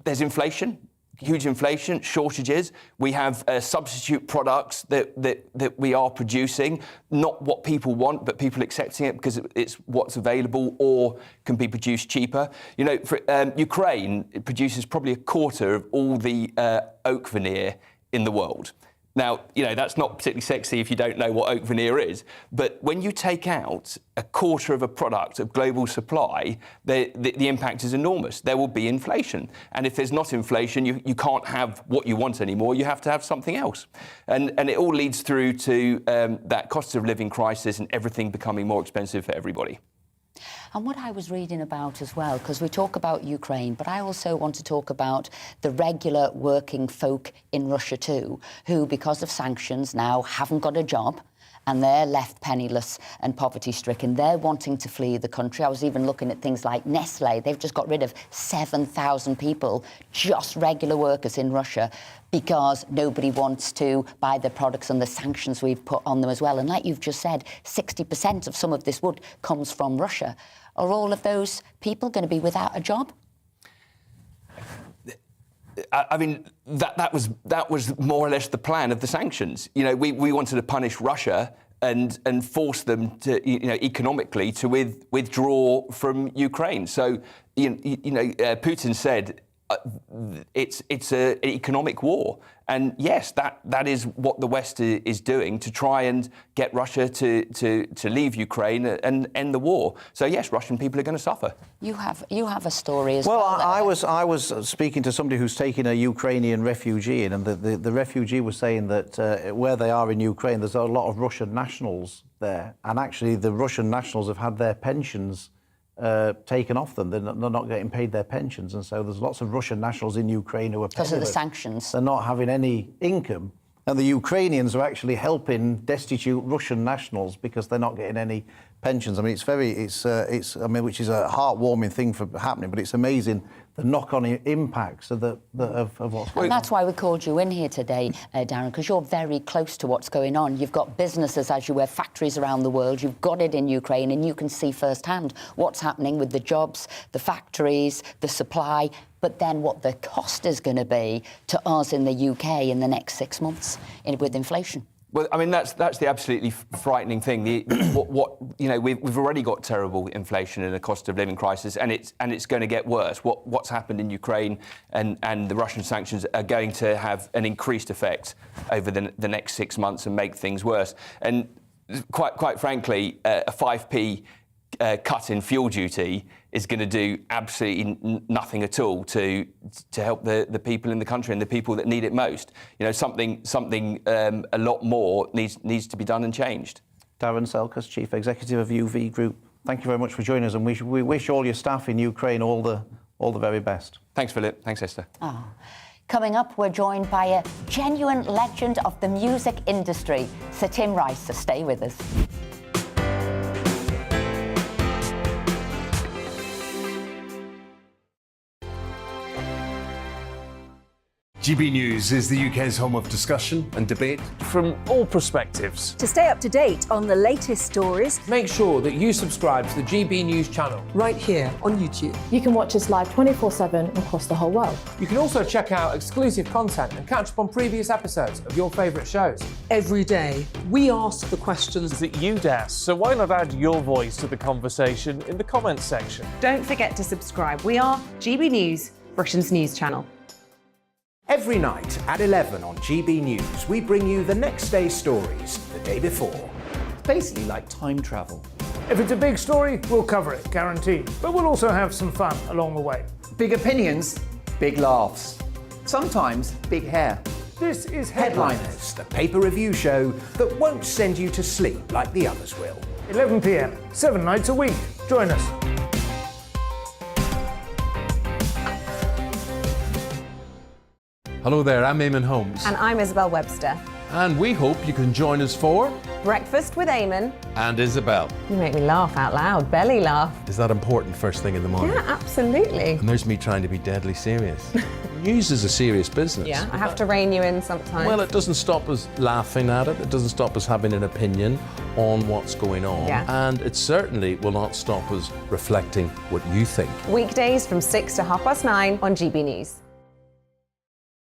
There's inflation. Huge inflation, shortages. We have substitute products that we are producing, not what people want, but people accepting it because it's what's available or can be produced cheaper. Ukraine produces probably a quarter of all the oak veneer in the world. Now, that's not particularly sexy if you don't know what oak veneer is, but when you take out a quarter of a product of global supply, the impact is enormous. There will be inflation. And if there's not inflation, you can't have what you want anymore. You have to have something else. And it all leads through to that cost of living crisis and everything becoming more expensive for everybody. And what I was reading about as well, because we talk about Ukraine, but I also want to talk about the regular working folk in Russia too, who, because of sanctions now, haven't got a job and they're left penniless and poverty-stricken. They're wanting to flee the country. I was even looking at things like Nestle. They've just got rid of 7,000 people, just regular workers in Russia, because nobody wants to buy their products and the sanctions we've put on them as well. And like you've just said, 60% of some of this wood comes from Russia. Are all of those people going to be without a job? I mean, that was more or less the plan of the sanctions. We wanted to punish Russia and force them to, economically to withdraw from Ukraine. So, Putin said it's an economic war. And yes, that is what the West is doing to try and get Russia to leave Ukraine and end the war. So yes, Russian people are going to suffer. You have a story as well. Well, I was speaking to somebody who's taken a Ukrainian refugee in, and the refugee was saying that where they are in Ukraine, there's a lot of Russian nationals there, and actually the Russian nationals have had their pensions taken off them. They're not getting paid their pensions, and so there's lots of Russian nationals in Ukraine who are because of the sanctions. They're not having any income, and the Ukrainians are actually helping destitute Russian nationals because they're not getting any pensions. I mean, which is a heartwarming thing for happening, but it's amazing the knock-on impacts of what's going on. And that's why we called you in here today, Darren, because you're very close to what's going on. You've got businesses, as you were, factories around the world. You've got it in Ukraine, and you can see firsthand what's happening with the jobs, the factories, the supply, but then what the cost is going to be to us in the UK in the next 6 months with inflation. Well, I mean, that's the absolutely frightening thing. We've already got terrible inflation and a cost of living crisis, and it's going to get worse. What's happened in Ukraine and the Russian sanctions are going to have an increased effect over the next 6 months and make things worse. And quite frankly, a 5p cut in fuel duty is going to do absolutely nothing at all to help the people in the country and the people that need it most. Something a lot more needs to be done and changed. Darren Selkis, Chief Executive of YouView Group, thank you very much for joining us, and we wish all your staff in Ukraine all the very best. Thanks, Philip. Thanks, Esther. Oh. Coming up, we're joined by a genuine legend of the music industry, Sir Tim Rice, so stay with us. GB News is the UK's home of discussion and debate from all perspectives. To stay up to date on the latest stories, make sure that you subscribe to the GB News channel right here on YouTube. You can watch us live 24/7 across the whole world. You can also check out exclusive content and catch up on previous episodes of your favourite shows. Every day, we ask the questions that you'd ask, so why not add your voice to the conversation in the comments section? Don't forget to subscribe. We are GB News, Britain's news channel. Every night at 11 on GB News, we bring you the next day's stories the day before. It's basically like time travel. If it's a big story, we'll cover it, guaranteed. But we'll also have some fun along the way. Big opinions, big laughs. Sometimes big hair. This is Headliners, the paper review show that won't send you to sleep like the others will. 11 p.m, 7 nights a week. Join us. Hello there, I'm Eamon Holmes. And I'm Isabel Webster. And we hope you can join us for Breakfast with Eamon and Isabel. You make me laugh out loud, belly laugh. Is that important first thing in the morning? Yeah, absolutely. And there's me trying to be deadly serious. News is a serious business. Yeah, I have to rein you in sometimes. Well, it doesn't stop us laughing at it. It doesn't stop us having an opinion on what's going on. Yeah. And it certainly will not stop us reflecting what you think. Weekdays from 6 to 9:30 on GB News.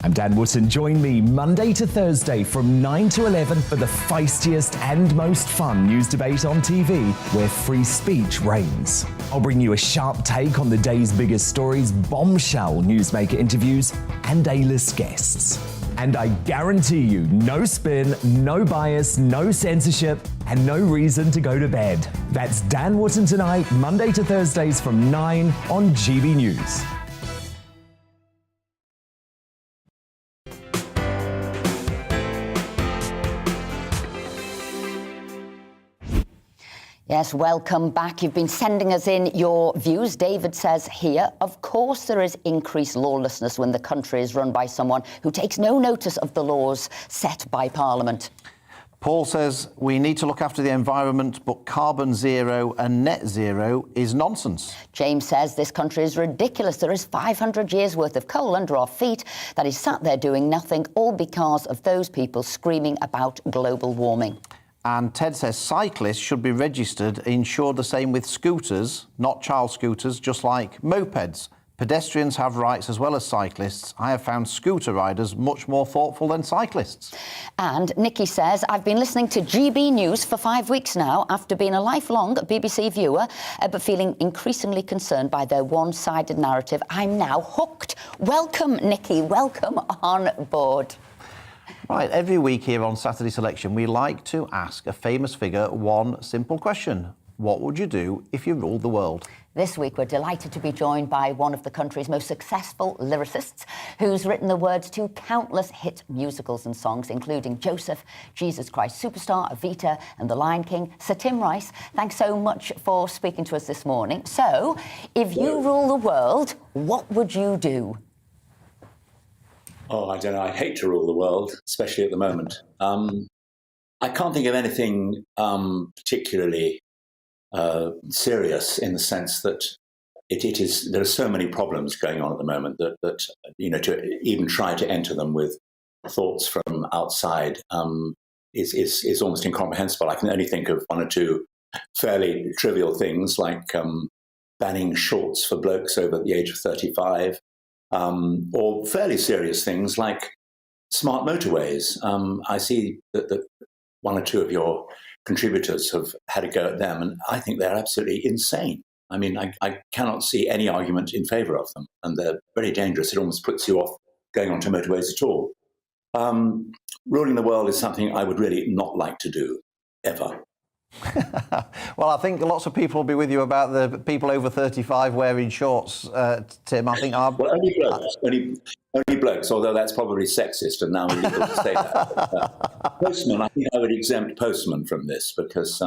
I'm Dan Wootton. Join me Monday to Thursday from 9 to 11 for the feistiest and most fun news debate on TV, where free speech reigns. I'll bring you a sharp take on the day's biggest stories, bombshell newsmaker interviews, and A-list guests. And I guarantee you, no spin, no bias, no censorship, and no reason to go to bed. That's Dan Wootton Tonight, Monday to Thursdays from 9 on GB News. Yes, welcome back. You've been sending us in your views. David says here, of course there is increased lawlessness when the country is run by someone who takes no notice of the laws set by Parliament. Paul says we need to look after the environment, but carbon zero and net zero is nonsense. James says this country is ridiculous. There is 500 years' worth of coal under our feet that is sat there doing nothing, all because of those people screaming about global warming. And Ted says cyclists should be registered, insured the same with scooters, not child scooters, just like mopeds. Pedestrians have rights as well as cyclists. I have found scooter riders much more thoughtful than cyclists. And Nikki says, I've been listening to GB News for 5 weeks now after being a lifelong BBC viewer, but feeling increasingly concerned by their one-sided narrative. I'm now hooked. Welcome, Nikki. Welcome on board. Right, every week here on Saturday Selection, we like to ask a famous figure one simple question. What would you do if you ruled the world? This week, we're delighted to be joined by one of the country's most successful lyricists who's written the words to countless hit musicals and songs, including Joseph, Jesus Christ Superstar, Evita and The Lion King. Sir Tim Rice, thanks so much for speaking to us this morning. So, if you rule the world, what would you do? Oh, I don't know. I hate to rule the world, especially at the moment. I can't think of anything particularly serious in the sense that there are so many problems going on at the moment that you know, to even try to enter them with thoughts from outside is almost incomprehensible. I can only think of one or two fairly trivial things like banning shorts for blokes over the age of 35. Or fairly serious things like smart motorways. I see that one or two of your contributors have had a go at them, and I think they're absolutely insane. I mean, I cannot see any argument in favour of them, and they're very dangerous. It almost puts you off going onto motorways at all. Ruling the world is something I would really not like to do, ever. Well, I think lots of people will be with you about the people over 35 wearing shorts, Tim. I think well, only blokes, only blokes, although that's probably sexist and now illegal to say that. Postmen, I think I would exempt postmen from this because,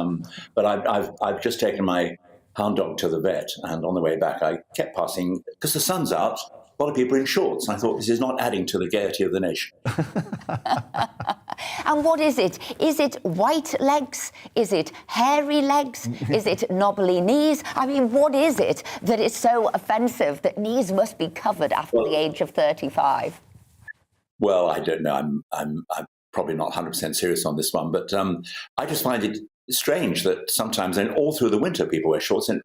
but I've just taken my hound dog to the vet, and on the way back I kept passing, because the sun's out, a lot of people in shorts, and I thought this is not adding to the gaiety of the nation. And what is it? Is it white legs? Is it hairy legs? Is it knobbly knees? I mean, what is it that is so offensive that knees must be covered after the age of 35? Well, I don't know. I'm probably not 100% serious on this one, but I just find it strange that sometimes, and all through the winter, people wear shorts, and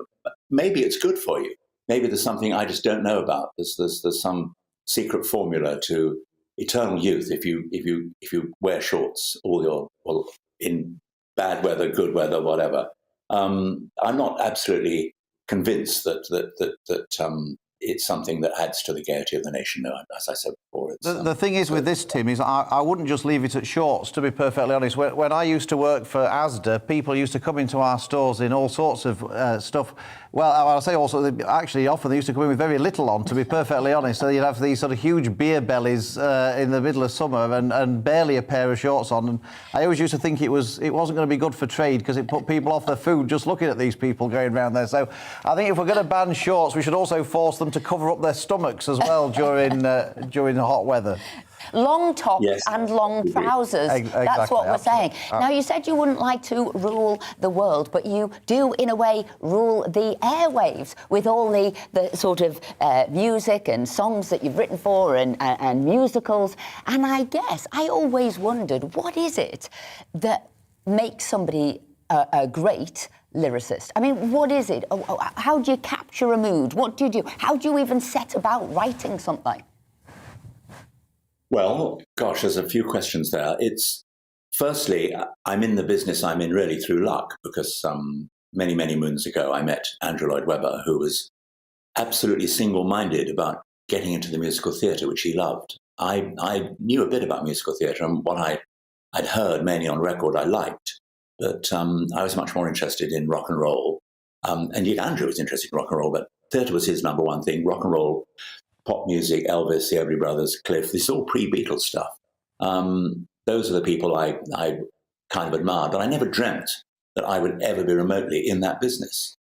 maybe it's good for you. Maybe there's something I just don't know about. There's some secret formula to eternal youth if you wear shorts in bad weather, good weather, whatever. I'm not absolutely convinced that it's something that adds to the gaiety of the nation. No, as I said before. The thing is with this, Tim, is I wouldn't just leave it at shorts, to be perfectly honest. When I used to work for Asda, people used to come into our stores in all sorts of stuff. Well, I'll say also, actually, often they used to come in with very little on, to be perfectly honest. So you'd have these sort of huge beer bellies in the middle of summer and barely a pair of shorts on. And I always used to think it wasn't going to be good for trade because it put people off their food just looking at these people going around there. So I think if we're going to ban shorts, we should also force them to cover up their stomachs as well during the hot weather. Long tops and long trousers. Exactly, that's what we're saying. Now, you said you wouldn't like to rule the world, but you do, in a way, rule the airwaves with all the sort of music and songs that you've written for and musicals. And I guess I always wondered, what is it that makes somebody a great lyricist? I mean, what is it? How do you capture a mood? What do you do? How do you even set about writing something? Well, gosh, there's a few questions there. Firstly, I'm in the business I'm in really through luck, because many, many moons ago I met Andrew Lloyd Webber, who was absolutely single-minded about getting into the musical theatre, which he loved. I knew a bit about musical theatre, and what I'd heard mainly on record I liked, but I was much more interested in rock and roll. And yet Andrew was interested in rock and roll, but theatre was his number one thing. Rock and roll, pop music, Elvis, the Everly Brothers, Cliff, this is all pre-Beatles stuff. Those are the people I kind of admired, but I never dreamt that I would ever be remotely in that business.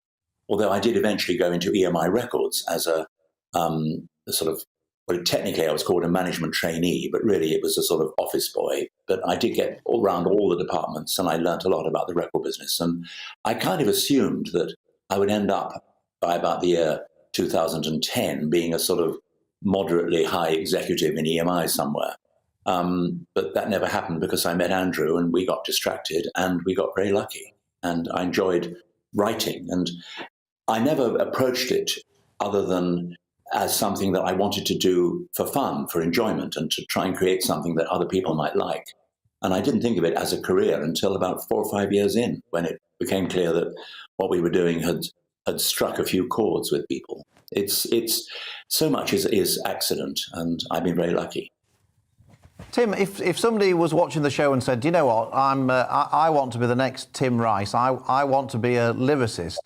Although I did eventually go into EMI Records as a sort of, well, technically I was called a management trainee, but really it was a sort of office boy. But I did get all around all the departments, and I learnt a lot about the record business. And I kind of assumed that I would end up by about the year 2010 being a sort of moderately high executive in EMI somewhere. But that never happened because I met Andrew and we got distracted and we got very lucky. And I enjoyed writing, and I never approached it other than as something that I wanted to do for fun, for enjoyment, and to try and create something that other people might like. And I didn't think of it as a career until about 4 or 5 years in, when it became clear that what we were doing had struck a few chords with people. It's so much is accident, and I've been very lucky. Tim, if somebody was watching the show and said, you know what, I want to be the next Tim Rice, I want to be a lyricist.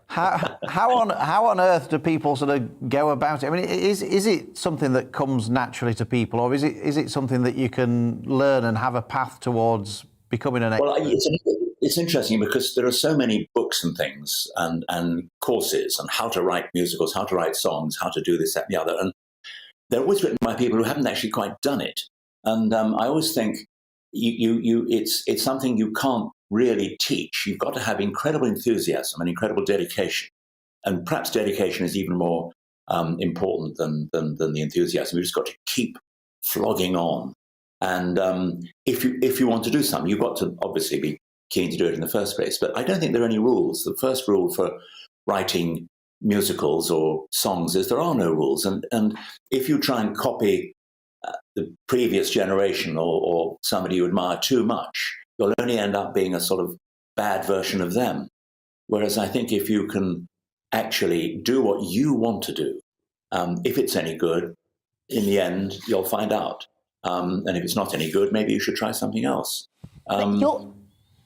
How on earth do people sort of go about it? I mean, is it something that comes naturally to people, or is it something that you can learn and have a path towards becoming an expert? Well, it's interesting because there are so many books and things and courses on how to write musicals, how to write songs, how to do this, that, and the other, and they're always written by people who haven't actually quite done it. And I always think it's something you can't really teach. You've got to have incredible enthusiasm and incredible dedication. And perhaps dedication is even more important than the enthusiasm. You've just got to keep flogging on. And if you want to do something, you've got to obviously be keen to do it in the first place. But I don't think there are any rules. The first rule for writing musicals or songs is there are no rules. And if you try and copy the previous generation or somebody you admire too much, you'll only end up being a sort of bad version of them. Whereas I think if you can actually do what you want to do, if it's any good, in the end, you'll find out. And if it's not any good, maybe you should try something else.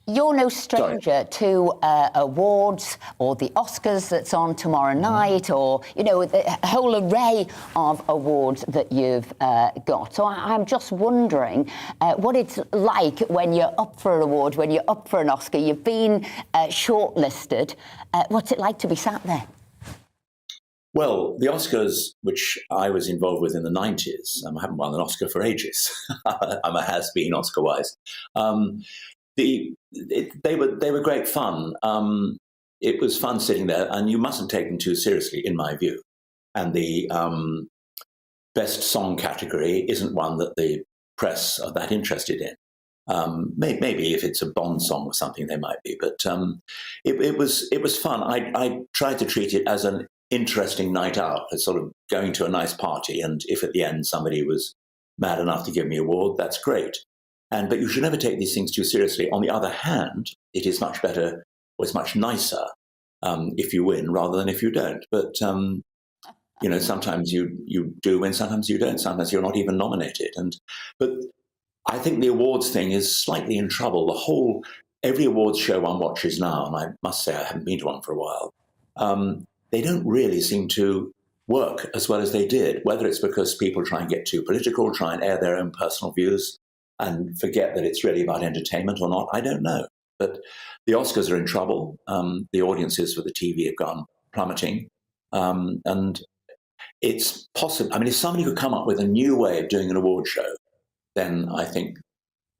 You're no stranger to awards or the Oscars that's on tomorrow night, or, you know, a whole array of awards that you've got. So I'm just wondering what it's like when you're up for an award, when you're up for an Oscar. You've been shortlisted. What's it like to be sat there? Well, the Oscars, which I was involved with in the 90s, I haven't won an Oscar for ages. I'm a has-been Oscar-wise. They were great fun. It was fun sitting there, and you mustn't take them too seriously, in my view. And the best song category isn't one that the press are that interested in. Maybe if it's a Bond song or something, they might be. But it was fun. I tried to treat it as an interesting night out, as sort of going to a nice party. And if at the end somebody was mad enough to give me an award, that's great. But you should never take these things too seriously. On the other hand, it is much better, or it's much nicer if you win rather than if you don't. But, you know, sometimes you do win, sometimes you don't. Sometimes you're not even nominated. But I think the awards thing is slightly in trouble. Every awards show one watches now, and I must say I haven't been to one for a while, they don't really seem to work as well as they did, whether it's because people try and get too political, try and air their own personal views, and forget that it's really about entertainment or not, I don't know. But the Oscars are in trouble. The audiences for the TV have gone plummeting. And it's possible. I mean, if somebody could come up with a new way of doing an award show, then I think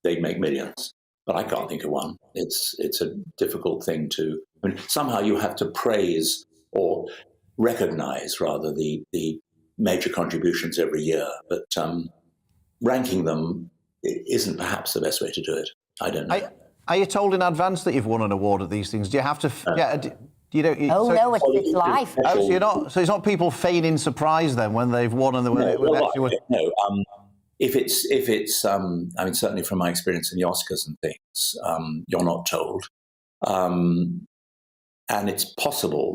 they'd make millions. But I can't think of one. It's a difficult thing to... I mean, somehow you have to praise or recognise, rather, the major contributions every year. But ranking them isn't perhaps the best way to do it. I don't know. Are you told in advance that you've won an award at these things? Do you have to? No, it's live. So it's not people feigning surprise then when they've won and No. If it's I mean, certainly from my experience in the Oscars and things, you're not told. And it's possible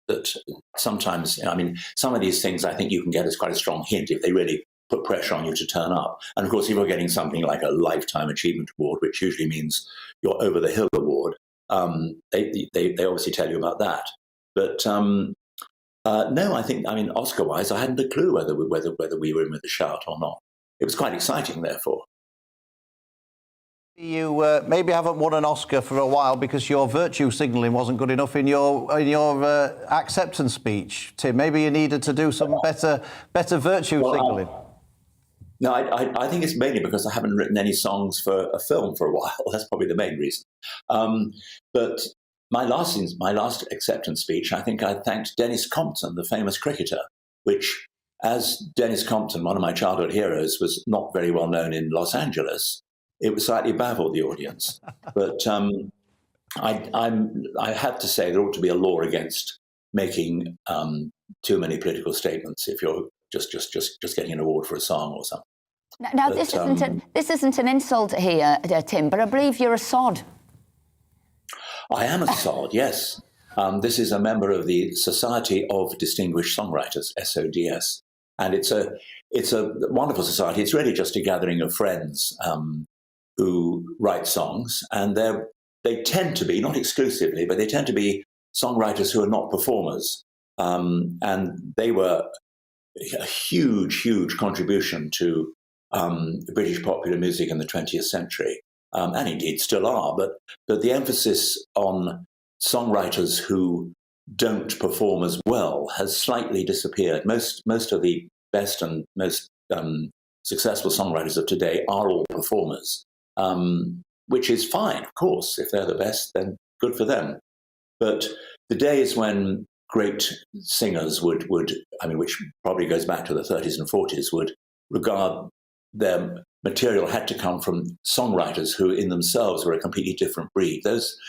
that sometimes, I mean, some of these things I think you can get as quite a strong hint if they really put pressure on you to turn up. And of course, if you're getting something like a Lifetime Achievement Award, which usually means your Over the Hill Award, they obviously tell you about that. But no, I mean, Oscar-wise, I hadn't a clue whether we were in with a shout or not. It was quite exciting, therefore. You maybe haven't won an Oscar for a while because your virtue signalling wasn't good enough in your acceptance speech, Tim. Maybe you needed to do some better virtue signalling. No, I think it's mainly because I haven't written any songs for a film for a while. That's probably the main reason. But my last acceptance speech, I think I thanked Dennis Compton, the famous cricketer, which, as Dennis Compton, one of my childhood heroes, was not very well known in Los Angeles. It was slightly baffled the audience. But I have to say there ought to be a law against making too many political statements if you're just getting an award for a song or something. Now, this isn't an insult here, Tim, but I believe you're a sod. I am a sod, yes. This is a member of the Society of Distinguished Songwriters, SODS. And it's a wonderful society. It's really just a gathering of friends who write songs. And they tend to be, not exclusively, but they tend to be songwriters who are not performers. And they were a huge contribution to British popular music in the 20th century, and indeed still are. But the emphasis on songwriters who don't perform as well has slightly disappeared. Most of the best and most successful songwriters of today are all performers, which is fine, of course. If they're the best, then good for them. But the days when great singers would, I mean, which probably goes back to the 30s and 40s, would regard their material had to come from songwriters who in themselves were a completely different breed. Those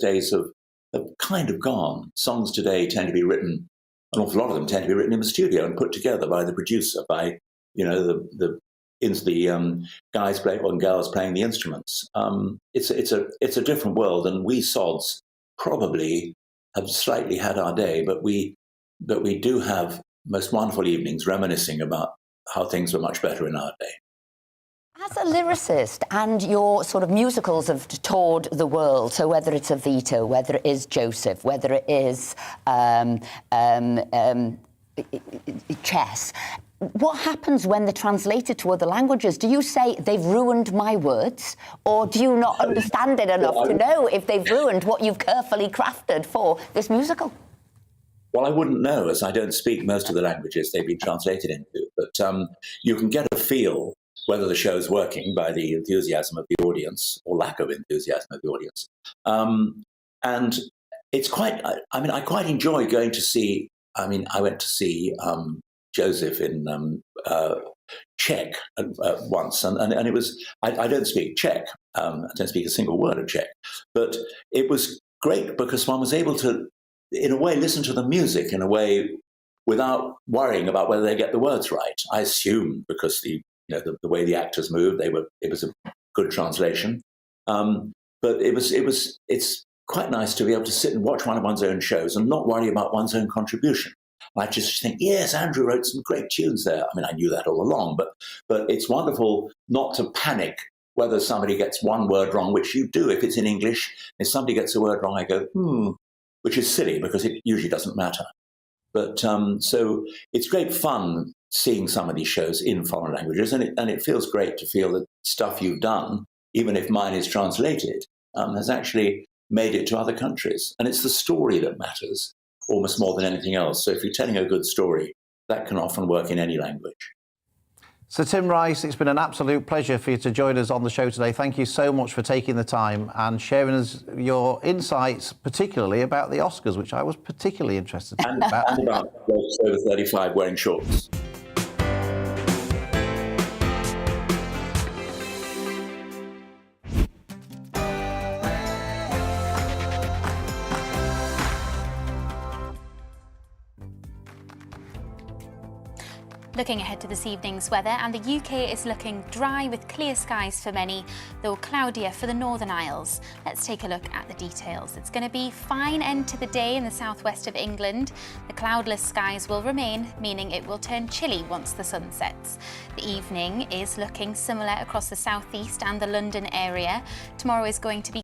days have kind of gone. Songs today tend to be written, an awful lot of them tend to be written in the studio and put together by the producer, by, you know, the guys playing and girls playing the instruments. It's a different world, and we sods probably have slightly had our day, but we do have most wonderful evenings reminiscing about how things were much better in our day. As a lyricist, and your sort of musicals have toured the world, so whether it's Evita, whether it is Joseph, whether it is Chess, what happens when they're translated to other languages? Do you say they've ruined my words, or do you not understand it enough to know if they've ruined what you've carefully crafted for this musical? Well, I wouldn't know, as I don't speak most of the languages they've been translated into, but you can get a feel whether the show's working by the enthusiasm of the audience, or lack of enthusiasm of the audience. And it's quite, I mean, I quite enjoy going to see, I mean, I went to see Joseph in Czech once, and it was, I don't speak Czech, I don't speak a single word of Czech, but it was great because one was able to, in a way, listen to the music in a way without worrying about whether they get the words right. I assume because the way the actors moved, it was a good translation. But it's quite nice to be able to sit and watch one of one's own shows and not worry about one's own contribution. I just think, yes, Andrew wrote some great tunes there. I mean, I knew that all along, but it's wonderful not to panic whether somebody gets one word wrong, which you do if it's in English. If somebody gets a word wrong, I go, which is silly because it usually doesn't matter. But so it's great fun seeing some of these shows in foreign languages, and it feels great to feel that stuff you've done, even if mine is translated, has actually made it to other countries. And it's the story that matters almost more than anything else. So if you're telling a good story, that can often work in any language. So Tim Rice, it's been an absolute pleasure for you to join us on the show today. Thank you so much for taking the time and sharing us your insights, particularly about the Oscars, which I was particularly interested in. And about those over 35 wearing shorts. Looking ahead to this evening's weather, and the UK is looking dry with clear skies for many, though cloudier for the Northern Isles. Let's take a look at the details. It's going to be fine end to the day in the southwest of England. The cloudless skies will remain, meaning it will turn chilly once the sun sets. The evening is looking similar across the southeast and the London area. Tomorrow is going to be